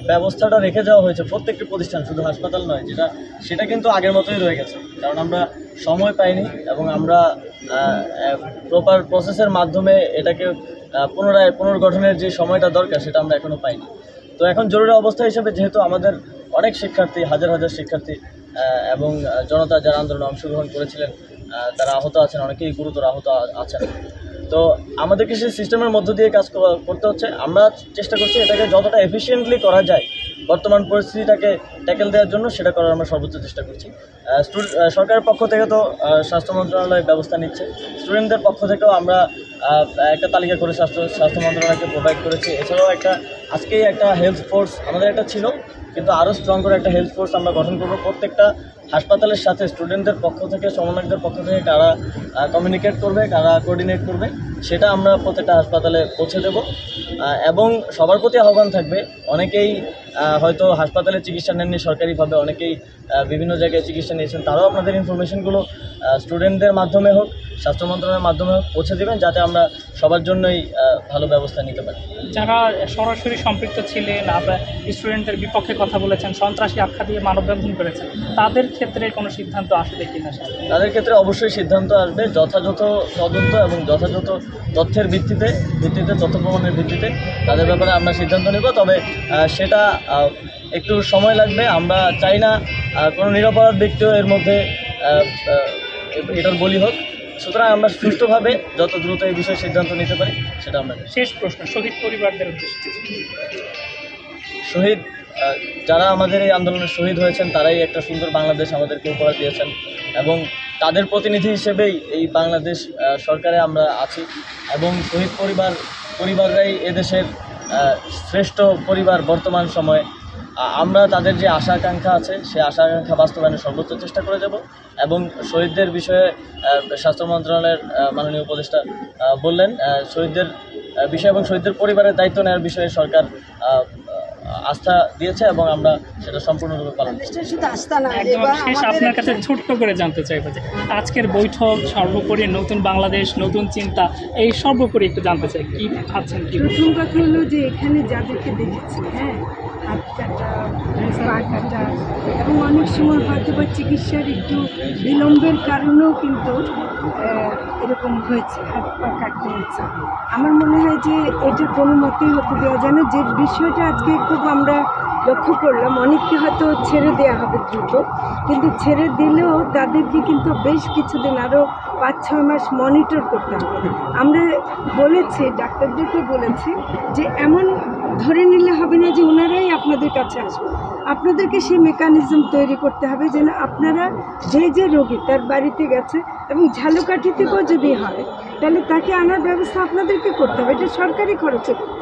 ব্যবস্থাটা রেখে যাওয়া হয়েছে প্রত্যেকটি প্রতিষ্ঠান, শুধু হাসপাতাল নয়, সেটা কিন্তু আগের মতোই রয়ে গেছে। কারণ আমরা সময় পাইনি এবং আমরা প্রপার প্রসেসের মাধ্যমে এটাকে পুনর্গঠনের যে সময়টা দরকার সেটা আমরা এখনও পাইনি। তো এখন জরুরি অবস্থা হিসেবে যেহেতু আমাদের অনেক শিক্ষার্থী, হাজার হাজার শিক্ষার্থী এবং জনতা যারা আন্দোলনে অংশগ্রহণ করেছিলেন তারা আহত আছেন, অনেকেই গুরুতর আহত আছেন। তো আমাদেরকে সেই সিস্টেমের মধ্য দিয়ে কাজ করতে হচ্ছে। আমরা চেষ্টা করছি এটাকে যতটা এফিশিয়েন্টলি করা যায় বর্তমান পরিস্থিতিটাকে ট্যাকেল দেওয়ার জন্য, সেটা করার আমরা সর্বোচ্চ চেষ্টা করছি। সরকারের পক্ষ থেকে তো স্বাস্থ্য মন্ত্রণালয় ব্যবস্থা নিচ্ছে, স্টুডেন্টদের পক্ষ থেকেও আমরা একটা তালিকা করে স্বাস্থ্য মন্ত্রণালয়কে প্রোভাইড করেছি। এছাড়াও আজকেই একটা হেলথ ফোর্স আমাদের একটা ছিল, কিন্তু আরও স্ট্রং করে একটা হেলথ ফোর্স আমরা গঠন করব। প্রত্যেকটা হাসপাতালের সাথে স্টুডেন্টদের পক্ষ থেকে, সমন্বয়কদের পক্ষ থেকে কারা কমিউনিকেট করবে, কারা কোঅর্ডিনেট করবে, সেটা আমরা প্রত্যেকটা হাসপাতালে পৌঁছে দেব। এবং সবার প্রতি আহ্বান থাকবে, অনেকেই হয়তো হাসপাতালে চিকিৎসা নেননি সরকারিভাবে, অনেকেই বিভিন্ন জায়গায় চিকিৎসা নিয়েছেন, তারাও আপনাদের ইনফরমেশনগুলো স্টুডেন্টদের মাধ্যমে হোক, স্বাস্থ্য মন্ত্রণালয়ের মাধ্যমে হোক পৌঁছে দেবেন, যাতে আমরা সবার জন্যই ভালো ব্যবস্থা নিতে পারি। যারা সরাসরি সম্পৃক্ত ছিলেন, আপনার স্টুডেন্টদের বিপক্ষে কথা বলেছেন, সন্ত্রাসী আখ্যা দিয়ে মানববন্ধন করেছেন, তাদের ক্ষেত্রে কোনো সিদ্ধান্ত আসবে কিনা? তাদের ক্ষেত্রে অবশ্যই সিদ্ধান্ত আসবে, যথাযথ তদন্ত এবং যথাযথ তথ্যের ভিত্তিতে তথ্য প্রমাণের ভিত্তিতে তাদের ব্যাপারে আমরা সিদ্ধান্ত নেব। তবে সেটা একটু সময় লাগবে। আমরা চাই না কোনো নিরপরাধ ব্যক্তিও এর মধ্যে এটার বলি হোক। সুতরাং আমরা সুষ্ঠুভাবে যত দ্রুত এই বিষয়ে সিদ্ধান্ত নিতে পারি সেটা আমরা। শেষ প্রশ্ন, শহীদ পরিবারদের উদ্দেশ্যে। শহীদ যারা আমাদের এই আন্দোলনে শহীদ হয়েছেন তারাই একটা সুন্দর বাংলাদেশ আমাদেরকে উপহার দিয়েছেন, এবং তাদের প্রতিনিধি হিসেবেই এই বাংলাদেশ সরকারে আমরা আছি। এবং শহীদ পরিবাররাই এদেশের শ্রেষ্ঠ পরিবার বর্তমান সময়ে। আমরা তাদের যে আশা আকাঙ্ক্ষা আছে সেই আশা আকাঙ্ক্ষা বাস্তবায়নের সর্বোচ্চ চেষ্টা করে যাব। এবং শহীদদের বিষয়ে স্বাস্থ্য মন্ত্রণালয়ের মাননীয় উপদেষ্টা বললেন, শহীদদের বিষয় এবং শহীদদের পরিবারের দায়িত্ব নেওয়ার বিষয়ে সরকার আস্থা দিয়েছে এবং আমরা সেটা সম্পূর্ণরূপে পালন করছি। শেষ আপনার কাছে ছোট্ট করে জানতে চাইবো যে আজকের বৈঠক সর্বোপরি নতুন বাংলাদেশ, নতুন চিন্তা, এই সর্বোপরি একটু জানতে চাই কি ভাবছেন? প্রথম কথা হলো যে এখানে যাদেরকে দেখেছি, হাত কাটা, পা কাটা, এবং অনেক সময় হয়তো বা চিকিৎসার একটু বিলম্বের কারণেও কিন্তু এরকম হয়েছে, হাত পা কাটতে হয়েছে। আমার মনে হয় যে এটা কোনো মতেই হতে দেওয়া যায় না। যে বিষয়টা আজকে খুব আমরা লক্ষ্য করলাম, অনেককে হয়তো ছেড়ে দেওয়া হবে দ্রুত, কিন্তু ছেড়ে দিলেও তাদেরকে কিন্তু বেশ কিছুদিন আরও 5-6 মাস মনিটর করতে হবে। আমরা বলেছি, ডাক্তারদেরকে বলেছি যে এমন ধরে নিলে হবে না যে ওনারাই আপনাদের কাছে আসবে, আপনাদেরকে সেই মেকানিজম তৈরি করতে হবে যেন আপনারা যে রোগী তার বাড়িতে গেছে এবং ঝালকাঠি থেকেও যদি হয় তাহলে তাকে আনার ব্যবস্থা আপনাদেরকে করতে হবে। এটা সরকারি খরচে করতে